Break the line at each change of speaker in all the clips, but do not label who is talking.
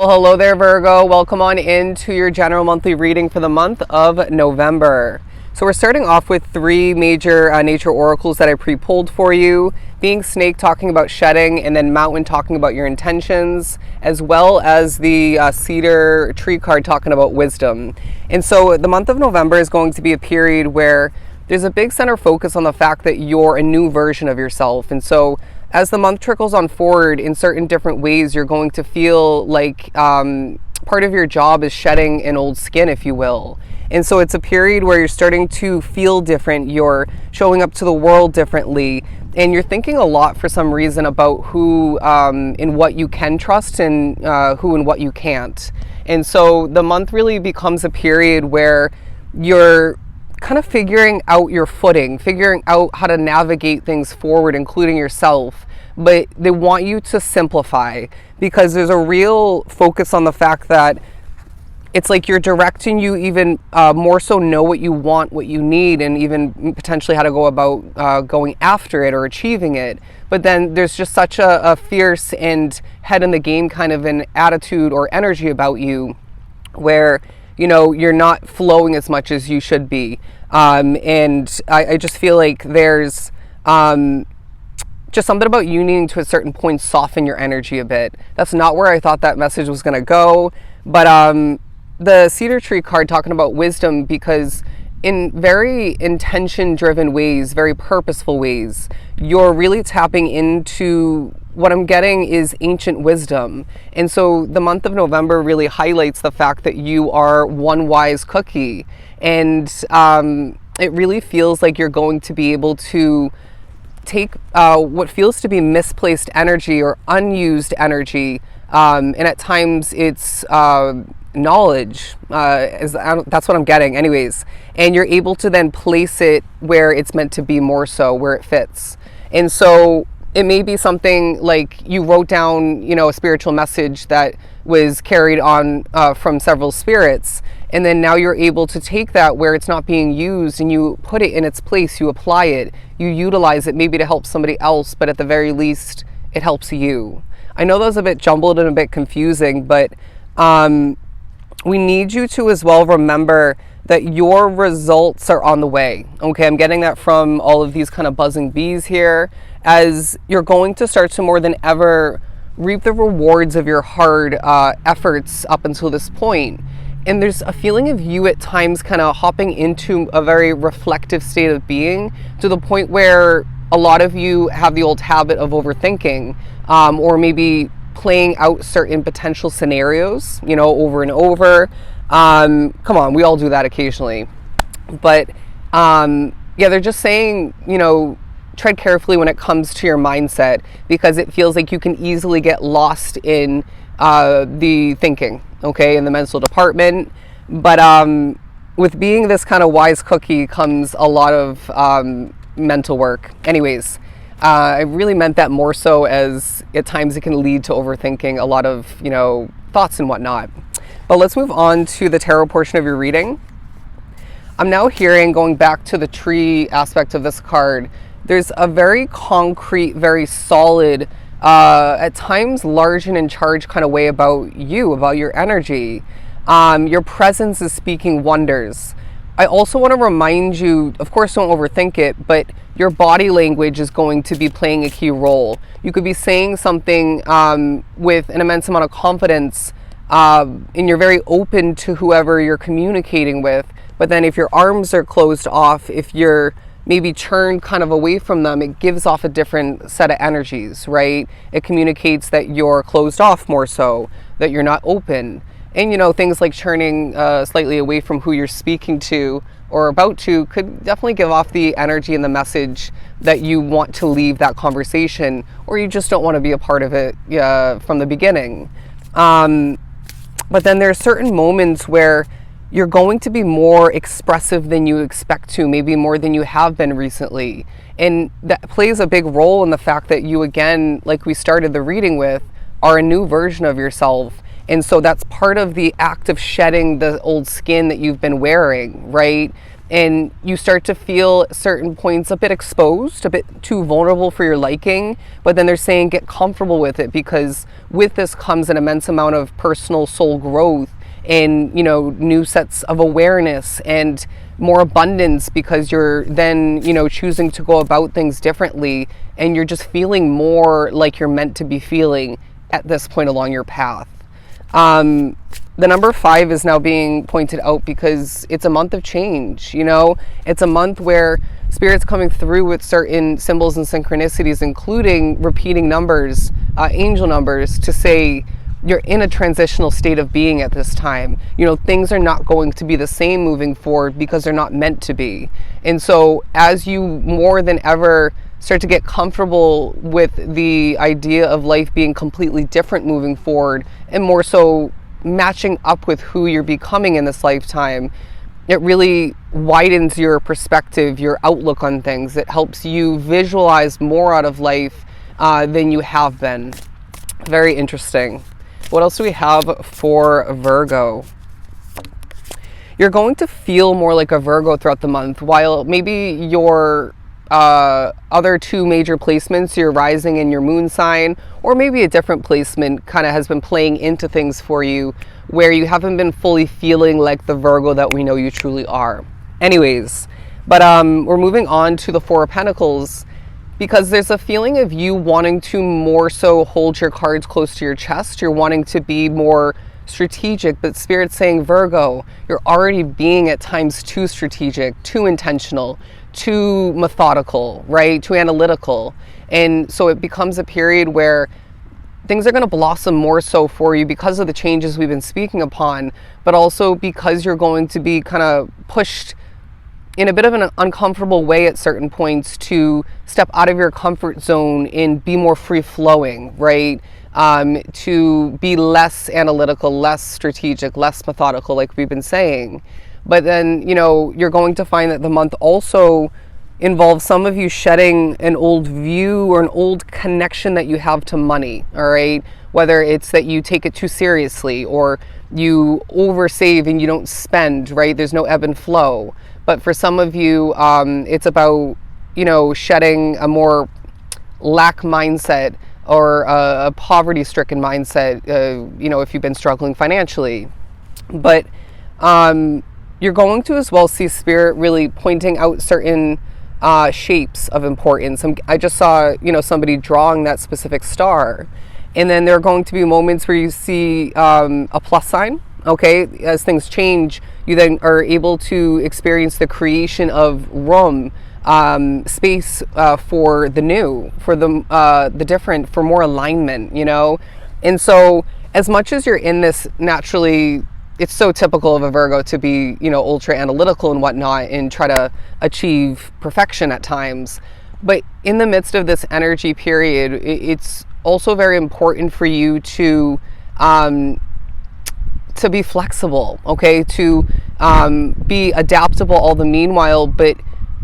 Well, hello there, Virgo. Welcome on into your general monthly reading for the month of November. So we're starting off with three major nature oracles that I pre-pulled for you, being Snake talking about shedding, and then Mountain talking about your intentions, as well as the Cedar Tree card talking about wisdom. And so the month of November is going to be a period where there's a big center focus on the fact that you're a new version of yourself. And so as the month trickles on forward in certain different ways, you're going to feel like part of your job is shedding an old skin, if you will. And so it's a period where you're starting to feel different, you're showing up to the world differently, and you're thinking a lot for some reason about who and what you can trust and who and what you can't. And so the month really becomes a period where you're kind of figuring out your footing, figuring out how to navigate things forward, including yourself. But they want you to simplify, because there's a real focus on the fact that it's like you're directing you even more so know what you want, what you need, and even potentially how to go about going after it or achieving it. But then there's just such a fierce and head in the game kind of an attitude or energy about you where you're not flowing as much as you should be. And I just feel like there's just something about you needing to, at certain points, soften your energy a bit. That's not where I thought that message was going to go. But the Cedar Tree card talking about wisdom, because in very intention-driven ways, very purposeful ways, you're really tapping into what I'm getting is ancient wisdom. And so the month of November really highlights the fact that you are one wise cookie. And it really feels like you're going to be able to take what feels to be misplaced energy or unused energy, and at times it's knowledge, that's what I'm getting anyways, and you're able to then place it where it's meant to be, more so where it fits. And so it may be something like you wrote down a spiritual message that was carried on from several spirits, and then now you're able to take that where it's not being used and you put it in its place, you apply it, you utilize it maybe to help somebody else, but at the very least it helps you. I know that was a bit jumbled and a bit confusing, but we need you to as well remember that your results are on the way. Okay, I'm getting that from all of these kind of buzzing bees here, as you're going to start to more than ever reap the rewards of your hard efforts up until this point. And there's a feeling of you at times kind of hopping into a very reflective state of being, to the point where a lot of you have the old habit of overthinking, or maybe playing out certain potential scenarios, over and over. Come on, we all do that occasionally. But yeah, they're just saying, tread carefully when it comes to your mindset, because it feels like you can easily get lost in the thinking, okay, in the mental department. But with being this kind of wise cookie comes a lot of mental work. Anyways, I really meant that more so, as at times it can lead to overthinking a lot of, thoughts and whatnot. But let's move on to the tarot portion of your reading. I'm now hearing, going back to the tree aspect of this card, there's a very concrete, very solid, at times large and in charge kind of way about you, about your energy. Your presence is speaking wonders. I also want to remind you, of course, don't overthink it, but your body language is going to be playing a key role. You could be saying something with an immense amount of confidence, and you're very open to whoever you're communicating with. But then if your arms are closed off, if you're maybe turned kind of away from them, it gives off a different set of energies, right? It communicates that you're closed off more so, that you're not open. And things like turning slightly away from who you're speaking to or about to could definitely give off the energy and the message that you want to leave that conversation, or you just don't want to be a part of it from the beginning. But then there are certain moments where you're going to be more expressive than you expect to, maybe more than you have been recently. And that plays a big role in the fact that you, again, like we started the reading with, are a new version of yourself. And so that's part of the act of shedding the old skin that you've been wearing, right? and you start to feel at certain points a bit exposed, a bit too vulnerable for your liking. But then they're saying get comfortable with it, because with this comes an immense amount of personal soul growth and, you know, new sets of awareness and more abundance, because you're then, you know, choosing to go about things differently, and you're just feeling more like you're meant to be feeling at this point along your path. The number 5 is now being pointed out because it's a month of change. You know, it's a month where Spirit's coming through with certain symbols and synchronicities, including repeating numbers, angel numbers, to say you're in a transitional state of being at this time. You know, things are not going to be the same moving forward because they're not meant to be. And so as you more than ever start to get comfortable with the idea of life being completely different moving forward, and more so matching up with who you're becoming in this lifetime, it really widens your perspective, your outlook on things. It helps you visualize more out of life than you have been. Very interesting. What else do we have for Virgo? You're going to feel more like a Virgo throughout the month, while maybe your other 2 major placements, your rising and your moon sign, or maybe a different placement, kind of has been playing into things for you where you haven't been fully feeling like the Virgo that we know you truly are. Anyways, but we're moving on to the 4 of Pentacles, because there's a feeling of you wanting to more so hold your cards close to your chest. You're wanting to be more strategic, but Spirit's saying, Virgo, you're already being at times too strategic, too intentional, too methodical, right? Too analytical. And so it becomes a period where things are going to blossom more so for you because of the changes we've been speaking upon, but also because you're going to be kind of pushed in a bit of an uncomfortable way at certain points to step out of your comfort zone and be more free-flowing, right? To be less analytical, less strategic, less methodical, like we've been saying. But then, you know, you're going to find that the month also involves some of you shedding an old view or an old connection that you have to money, all right? Whether it's that you take it too seriously, or you oversave and you don't spend, right? There's no ebb and flow. But for some of you, it's about, you know, shedding a more lack mindset, or a poverty-stricken mindset, you know, if you've been struggling financially. But you're going to as well see Spirit really pointing out certain shapes of importance. I just saw, you know, somebody drawing that specific star. And then there are going to be moments where you see a plus sign. Okay, as things change, you then are able to experience the creation of room, space for the new, for the different, for more alignment, you know. And so as much as you're in this naturally, it's so typical of a Virgo to be, you know, ultra analytical and whatnot and try to achieve perfection at times. But in the midst of this energy period, it's also very important for you to be flexible, okay, to be adaptable all the meanwhile. But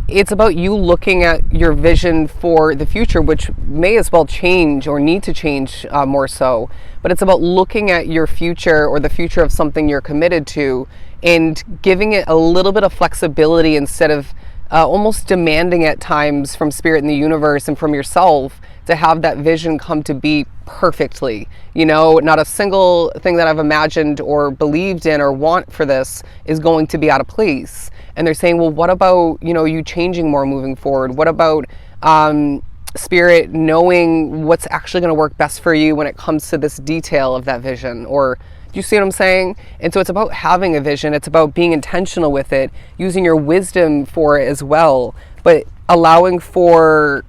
it's about you looking at your vision for the future, which may as well change or need to change more so. But it's about looking at your future, or the future of something you're committed to, and giving it a little bit of flexibility instead of almost demanding at times from Spirit and the universe and from yourself to have that vision come to be perfectly. You know, not a single thing that I've imagined or believed in or want for this is going to be out of place. And they're saying, well, what about, you know, you changing more moving forward? What about Spirit knowing what's actually going to work best for you when it comes to this detail of that vision? Or do you see what I'm saying? And so it's about having a vision. It's about being intentional with it, using your wisdom for it as well, but allowing for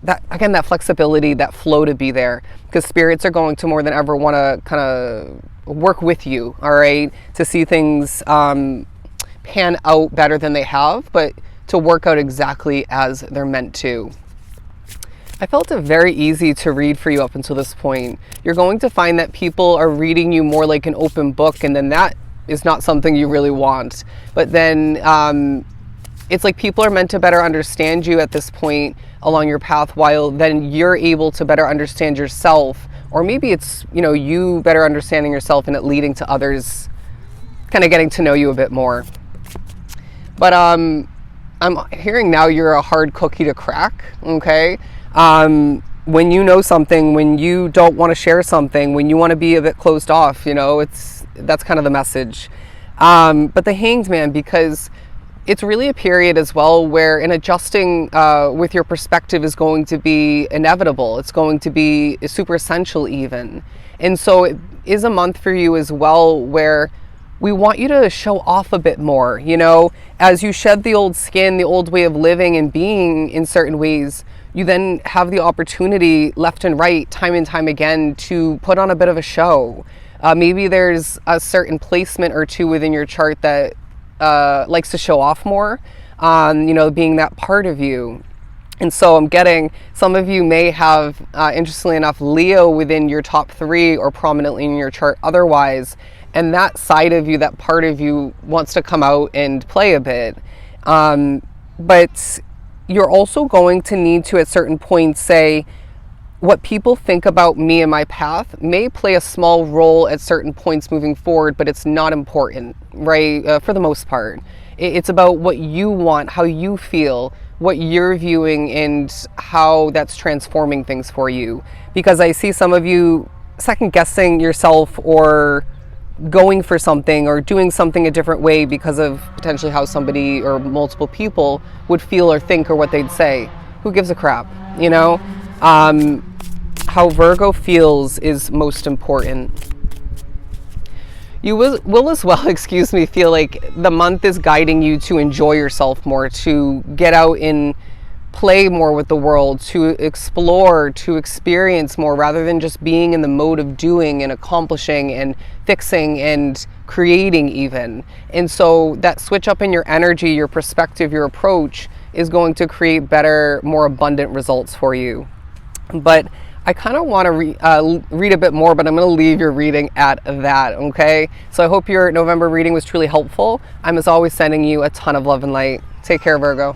that, again, that flexibility, that flow to be there, because spirits are going to more than ever want to kind of work with you, all right, to see things pan out better than they have, but to work out exactly as they're meant to. I felt it very easy to read for you up until this point. You're going to find that people are reading you more like an open book, and then that is not something you really want. But then it's like people are meant to better understand you at this point along your path, while then you're able to better understand yourself. Or maybe it's, you know, you better understanding yourself and it leading to others kind of getting to know you a bit more. But I'm hearing now you're a hard cookie to crack, okay? When you know something, when you don't want to share something, when you want to be a bit closed off, that's kind of the message. But the Hanged Man, because it's really a period as well where an adjusting with your perspective is going to be inevitable. It's going to be super essential even. And so it is a month for you as well where we want you to show off a bit more, as you shed the old skin, the old way of living and being in certain ways. You then have the opportunity left and right, time and time again, to put on a bit of a show. Maybe there's a certain placement or two within your chart that likes to show off more, being that part of you. And so I'm getting some of you may have, interestingly enough, Leo within your top 3 or prominently in your chart otherwise. And that side of you, that part of you wants to come out and play a bit. But you're also going to need to, at certain points, say, what people think about me and my path may play a small role at certain points moving forward, but it's not important, right? For the most part. It's about what you want, how you feel, what you're viewing, and how that's transforming things for you. Because I see some of you second guessing yourself or going for something or doing something a different way because of potentially how somebody or multiple people would feel or think or what they'd say. Who gives a crap, how Virgo feels is most important. You will as well, feel like the month is guiding you to enjoy yourself more, to get out and play more with the world, to explore, to experience more, rather than just being in the mode of doing and accomplishing and fixing and creating even. And so that switch up in your energy, your perspective, your approach is going to create better, more abundant results for you. But I kind of want to read a bit more, but I'm going to leave your reading at that, okay? So I hope your November reading was truly helpful. I'm, as always, sending you a ton of love and light. Take care, Virgo.